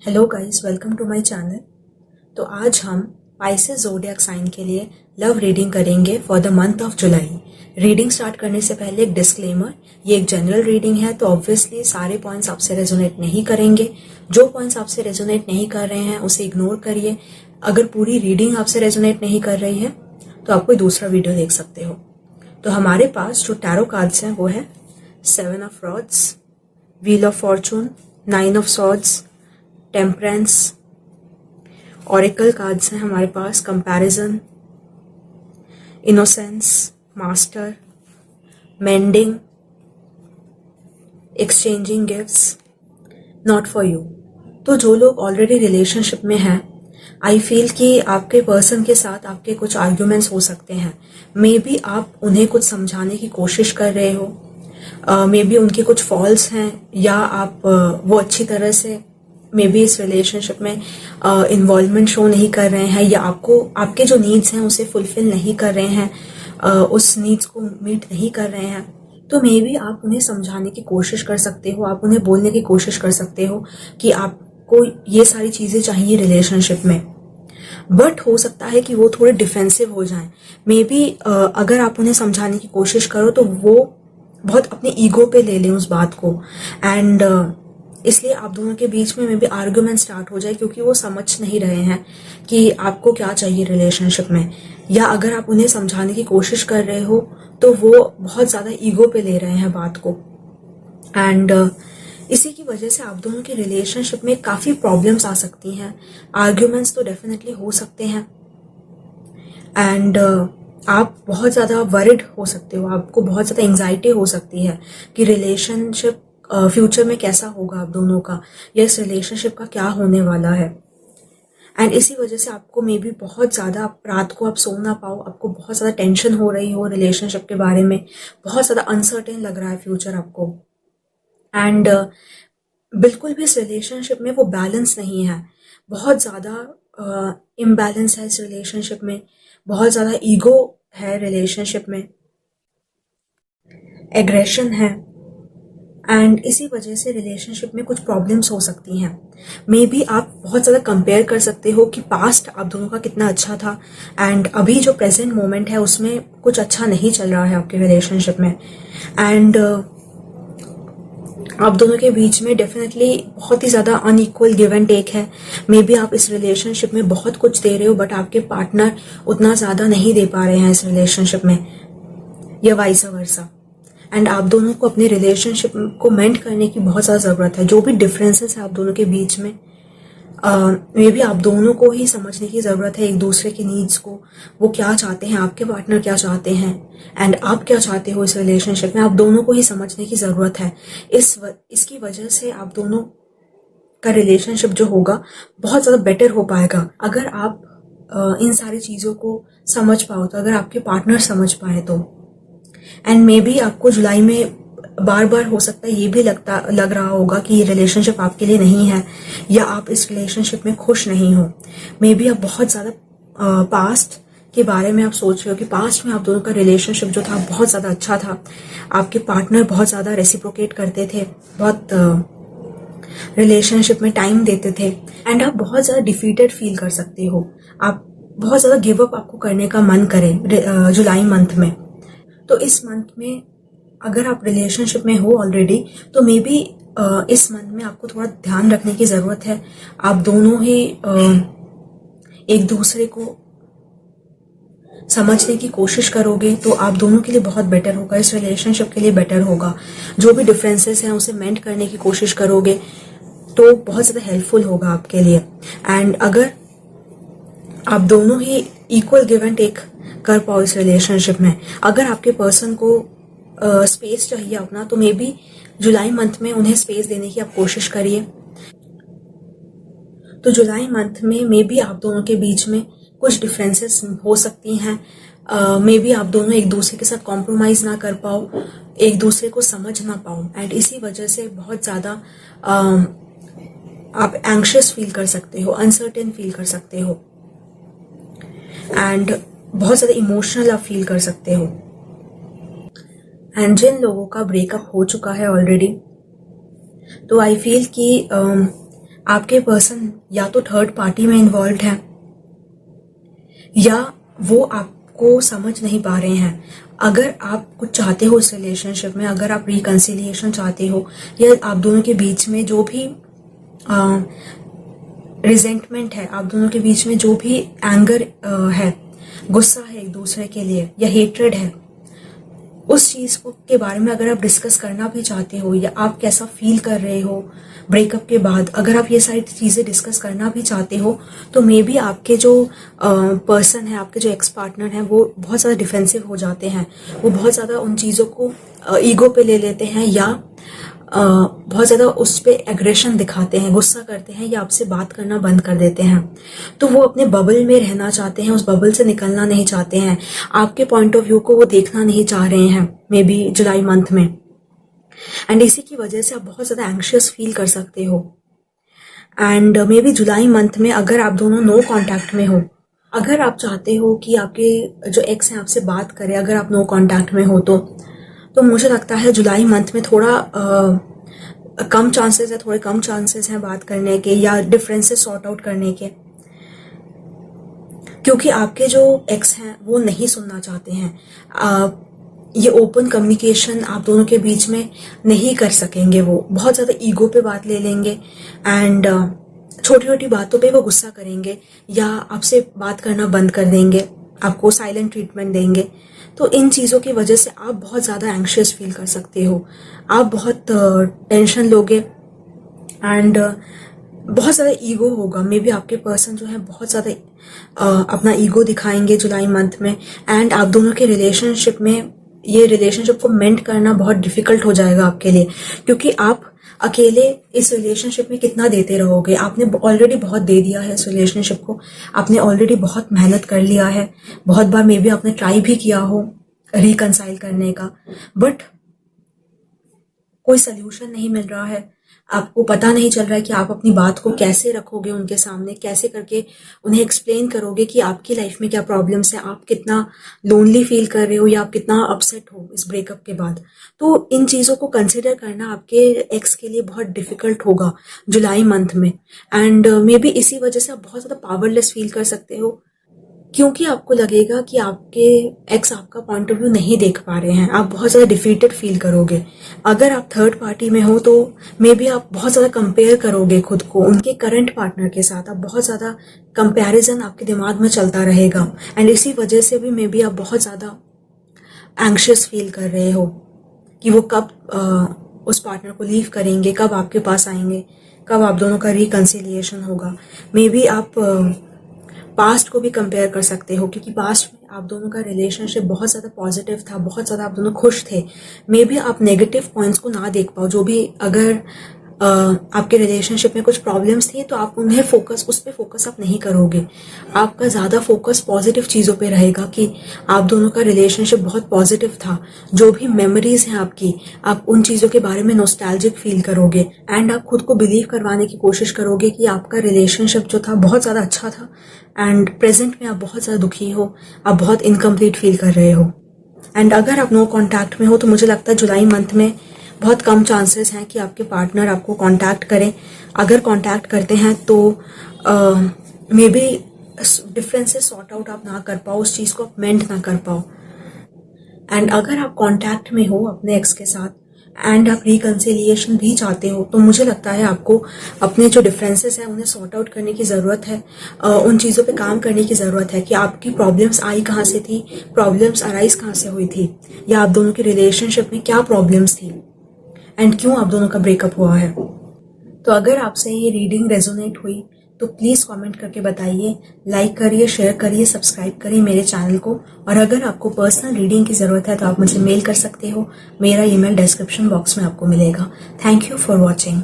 Hello guys, welcome to my channel. तो आज हम पाइसेस ज़ोडिएक साइन के लिए लव रीडिंग करेंगे for the month of July. Reading start करने से पहले एक डिस्क्लेमर, ये एक जनरल रीडिंग है, तो ऑब्वियसली सारे पॉइंट्स आपसे रेजोनेट नहीं करेंगे। जो पॉइंट्स आपसे रेजोनेट नहीं कर रहे हैं उसे इग्नोर करिए। अगर पूरी रीडिंग आपसे रेजोनेट नहीं कर रही है तो आप कोई दूसरा वीडियो देख सकते हो। तो हमारे पास जो टैरो कार्ड्स हैं वो है 7 of rods, wheel of fortune, 9 of swords, temperance. Oracle cards हैं हमारे पास comparison, innocence, master, mending, exchanging gifts, not for you. तो जो लोग ऑलरेडी रिलेशनशिप में हैं, आई फील कि आपके पर्सन के साथ आपके कुछ आर्ग्यूमेंट्स हो सकते हैं। मे बी आप उन्हें कुछ समझाने की कोशिश कर रहे हो, मे बी उनके कुछ फॉल्स हैं, या आप वो अच्छी तरह से मे बी इस रिलेशनशिप में इन्वॉल्वमेंट शो नहीं कर रहे हैं, या आपको आपके जो नीड्स हैं उसे फुलफिल नहीं कर रहे हैं, उस नीड्स को मीट नहीं कर रहे हैं। तो मे बी आप उन्हें समझाने की कोशिश कर सकते हो, आप उन्हें बोलने की कोशिश कर सकते हो कि आपको ये सारी चीज़ें चाहिए रिलेशनशिप में। बट हो सकता है कि वो थोड़े डिफेंसिव हो जाएं। मे बी अगर आप उन्हें समझाने की कोशिश करो तो वो बहुत अपने ईगो पे ले लें उस बात को, एंड इसलिए आप दोनों के बीच में मे बी आर्ग्यूमेंट स्टार्ट हो जाए, क्योंकि वो समझ नहीं रहे हैं कि आपको क्या चाहिए रिलेशनशिप में। या अगर आप उन्हें समझाने की कोशिश कर रहे हो तो वो बहुत ज़्यादा ईगो पे ले रहे हैं बात को, एंड इसी की वजह से आप दोनों के रिलेशनशिप में काफ़ी प्रॉब्लम्स आ सकती हैं। आर्ग्यूमेंट्स तो डेफिनेटली हो सकते हैं, एंड आप बहुत ज़्यादा वरिड हो सकते हो, आपको बहुत ज़्यादा एंग्जाइटी हो सकती है कि रिलेशनशिप फ्यूचर में कैसा होगा आप दोनों का, या इस रिलेशनशिप का क्या होने वाला है। एंड इसी वजह से आपको मे बी बहुत ज़्यादा रात को आप सो ना पाओ, आपको बहुत ज़्यादा टेंशन हो रही हो रिलेशनशिप के बारे में, बहुत ज़्यादा अनसर्टेन लग रहा है फ्यूचर आपको, एंड बिल्कुल भी इस रिलेशनशिप में वो बैलेंस नहीं है। बहुत ज़्यादा इम्बैलेंस है इस रिलेशनशिप में, बहुत ज़्यादा ईगो है रिलेशनशिप में, एग्रेशन है, एंड इसी वजह से रिलेशनशिप में कुछ प्रॉब्लम्स हो सकती हैं। मे बी आप बहुत ज़्यादा कंपेयर कर सकते हो कि पास्ट आप दोनों का कितना अच्छा था, एंड अभी जो प्रेजेंट मोमेंट है उसमें कुछ अच्छा नहीं चल रहा है आपके रिलेशनशिप में, एंड आप दोनों के बीच में डेफिनेटली बहुत ही ज़्यादा अनइक्वल गिव एंड टेक है। मे बी आप इस रिलेशनशिप में बहुत कुछ दे रहे हो बट आपके पार्टनर उतना ज़्यादा नहीं दे पा रहे हैं इस रिलेशनशिप में, या वाइस वर्सा। एंड आप दोनों को अपने रिलेशनशिप को मेंट करने की बहुत ज़्यादा ज़रूरत है। जो भी डिफरेंसेस है आप दोनों के बीच में, मे बी आप दोनों को ही समझने की ज़रूरत है एक दूसरे की नीड्स को, वो क्या चाहते हैं, आपके पार्टनर क्या चाहते हैं, एंड आप क्या चाहते हो इस रिलेशनशिप में, आप दोनों को ही समझने की ज़रूरत है। इसकी वजह से आप दोनों का रिलेशनशिप जो होगा बहुत ज़्यादा बेटर हो पाएगा अगर आप इन सारी चीज़ों को समझ पाओ, तो अगर आपके पार्टनर समझ पाए तो। एंड मे बी आपको जुलाई में बार बार हो सकता है ये भी लग रहा होगा कि ये रिलेशनशिप आपके लिए नहीं है, या आप इस रिलेशनशिप में खुश नहीं हो। मे बी आप बहुत ज़्यादा पास्ट के बारे में आप सोच रहे हो कि पास्ट में आप दोनों का रिलेशनशिप जो था बहुत ज़्यादा अच्छा था, आपके पार्टनर बहुत ज़्यादा रेसिप्रोकेट करते थे, बहुत रिलेशनशिप में टाइम देते थे, एंड आप बहुत ज़्यादा डिफीटेड फील कर सकते हो। आप बहुत ज़्यादा गिव अप आपको करने का मन करे जुलाई मंथ में। तो इस मंथ में अगर आप रिलेशनशिप में हो ऑलरेडी, तो मे बी इस मंथ में आपको थोड़ा ध्यान रखने की ज़रूरत है। आप दोनों ही एक दूसरे को समझने की कोशिश करोगे तो आप दोनों के लिए बहुत बेटर होगा, इस रिलेशनशिप के लिए बेटर होगा। जो भी डिफरेंसेस हैं उसे मेंट करने की कोशिश करोगे तो बहुत ज़्यादा हेल्पफुल होगा आपके लिए। एंड अगर आप दोनों ही इक्वल गिव एंड टेक कर पाओ इस रिलेशनशिप में, अगर आपके पर्सन को स्पेस चाहिए अपना, तो मे बी जुलाई मंथ में उन्हें स्पेस देने की आप कोशिश करिए। तो जुलाई मंथ में मे बी आप दोनों के बीच में कुछ डिफरेंसेस हो सकती हैं। मे बी आप दोनों एक दूसरे के साथ कॉम्प्रोमाइज़ ना कर पाओ, एक दूसरे को समझ ना पाओ, एंड इसी वजह से बहुत ज़्यादा आप एंग्शियस फील कर सकते हो, अनसर्टेन फील कर सकते हो, एंड बहुत ज़्यादा इमोशनल आप फील कर सकते हो। एंड जिन लोगों का ब्रेकअप हो चुका है ऑलरेडी, तो आई फील कि आपके पर्सन या तो थर्ड पार्टी में इन्वॉल्व है या वो आपको समझ नहीं पा रहे हैं। अगर आप कुछ चाहते हो इस रिलेशनशिप में, अगर आप रिकंसिलिएशन चाहते हो या आप दोनों के बीच में जो भी रिजेंटमेंट है, आप दोनों के बीच में जो भी एंगर है, गुस्सा है एक दूसरे के लिए या हेट्रेड है, उस चीज को के बारे में अगर आप डिस्कस करना भी चाहते हो या आप कैसा फील कर रहे हो ब्रेकअप के बाद, अगर आप ये सारी चीजें डिस्कस करना भी चाहते हो तो मे बी आपके जो पर्सन है, आपके जो एक्स पार्टनर है, वो बहुत ज़्यादा डिफेंसिव हो जाते हैं। वो बहुत ज़्यादा उन चीज़ों को ईगो पे ले लेते हैं या बहुत ज़्यादा उस पर एग्रेशन दिखाते हैं, गुस्सा करते हैं या आपसे बात करना बंद कर देते हैं। तो वो अपने बबल में रहना चाहते हैं, उस बबल से निकलना नहीं चाहते हैं, आपके पॉइंट ऑफ व्यू को वो देखना नहीं चाह रहे हैं मे बी जुलाई मंथ में। एंड इसी की वजह से आप बहुत ज़्यादा एंग्शियस फील कर सकते हो। And may be July month में अगर आप दोनों नो कांटेक्ट में हो, अगर आप चाहते हो कि आपके जो एक्स हैं आपसे बात करें, अगर आप नो कांटेक्ट में हो तो मुझे लगता है जुलाई मंथ में थोड़ा कम चांसेस है, थोड़े कम चांसेस हैं बात करने के या डिफरेंसेस सॉर्ट आउट करने के, क्योंकि आपके जो एक्स हैं वो नहीं सुनना चाहते हैं। ये ओपन कम्युनिकेशन आप दोनों के बीच में नहीं कर सकेंगे। वो बहुत ज़्यादा ईगो पे बात ले लेंगे एंड छोटी छोटी बातों पे वो गुस्सा करेंगे या आपसे बात करना बंद कर देंगे, आपको साइलेंट ट्रीटमेंट देंगे। तो इन चीज़ों की वजह से आप बहुत ज़्यादा एंग्शियस फील कर सकते हो, आप बहुत टेंशन लोगे एंड बहुत ज़्यादा ईगो होगा। मे बी आपके पर्सन जो है बहुत ज़्यादा अपना ईगो दिखाएंगे जुलाई मंथ में एंड आप दोनों के रिलेशनशिप में, ये रिलेशनशिप को मेंट करना बहुत डिफिकल्ट हो जाएगा आपके लिए, क्योंकि आप अकेले इस रिलेशनशिप में कितना देते रहोगे। आपने ऑलरेडी बहुत दे दिया है इस रिलेशनशिप को, आपने ऑलरेडी बहुत मेहनत कर लिया है, बहुत बार मे बी आपने ट्राई भी किया हो रिकंसाइल करने का, बट कोई सल्यूशन नहीं मिल रहा है। आपको पता नहीं चल रहा है कि आप अपनी बात को कैसे रखोगे उनके सामने, कैसे करके उन्हें एक्सप्लेन करोगे कि आपकी लाइफ में क्या प्रॉब्लम्स है, आप कितना लोनली फील कर रहे हो या आप कितना अपसेट हो इस ब्रेकअप के बाद। तो इन चीज़ों को कंसिडर करना आपके एक्स के लिए बहुत डिफिकल्ट होगा जुलाई मंथ में एंड मे बी इसी वजह से आप बहुत ज़्यादा पावरलेस फील कर सकते हो, क्योंकि आपको लगेगा कि आपके एक्स आपका पॉइंट ऑफ व्यू नहीं देख पा रहे हैं। आप बहुत ज़्यादा डिफीटेड फील करोगे। अगर आप थर्ड पार्टी में हो तो मे बी आप बहुत ज़्यादा कंपेयर करोगे खुद को उनके करंट पार्टनर के साथ। आप बहुत ज़्यादा कंपैरिजन आपके दिमाग में चलता रहेगा एंड इसी वजह से भी मे बी आप बहुत ज़्यादा एंग्शियस फील कर रहे हो कि वो कब उस पार्टनर को लीव करेंगे, कब आपके पास आएंगे, कब आप दोनों का रिकंसिलिएशन होगा। मे बी आप पास्ट को भी कंपेयर कर सकते हो, क्योंकि पास्ट में आप दोनों का रिलेशनशिप बहुत ज़्यादा पॉजिटिव था, बहुत ज़्यादा आप दोनों खुश थे। मे बी आप नेगेटिव पॉइंट्स को ना देख पाओ, जो भी अगर आपके रिलेशनशिप में कुछ प्रॉब्लम्स थी तो आप उन्हें उस पर फोकस आप नहीं करोगे। आपका ज़्यादा फोकस पॉजिटिव चीज़ों पे रहेगा कि आप दोनों का रिलेशनशिप बहुत पॉजिटिव था। जो भी मेमोरीज हैं आपकी, आप उन चीज़ों के बारे में नॉस्टैल्जिक फील करोगे एंड आप खुद को बिलीव करवाने की कोशिश करोगे कि आपका रिलेशनशिप जो था बहुत ज़्यादा अच्छा था एंड प्रेजेंट में आप बहुत ज़्यादा दुखी हो, आप बहुत इनकम्प्लीट फील कर रहे हो। एंड अगर आप नो कॉन्टैक्ट में हो तो मुझे लगता है जुलाई मंथ में बहुत कम चांसेस हैं कि आपके पार्टनर आपको कांटेक्ट करें। अगर कांटेक्ट करते हैं तो may be differences sort out आप ना कर पाओ, उस चीज़ को आप मेंट ना कर पाओ। एंड अगर आप कांटेक्ट में हो अपने एक्स के साथ एंड आप रिकंसिलिएशन भी चाहते हो तो मुझे लगता है आपको अपने जो डिफरेंसेस हैं उन्हें सॉर्ट आउट करने की ज़रूरत है, उन चीज़ों पे काम करने की ज़रूरत है कि आपकी प्रॉब्लम्स आई कहाँ से थी, प्रॉब्लम्स अराइज कहाँ से हुई थी, या आप दोनों की रिलेशनशिप में क्या प्रॉब्लम्स थी एंड क्यों आप दोनों का ब्रेकअप हुआ है। तो अगर आपसे ये रीडिंग रेजोनेट हुई तो प्लीज़ कमेंट करके बताइए, लाइक करिए, शेयर करिए, सब्सक्राइब करिए मेरे चैनल को। और अगर आपको पर्सनल रीडिंग की ज़रूरत है तो आप मुझे मेल कर सकते हो, मेरा ईमेल डिस्क्रिप्शन बॉक्स में आपको मिलेगा। Thank you for watching.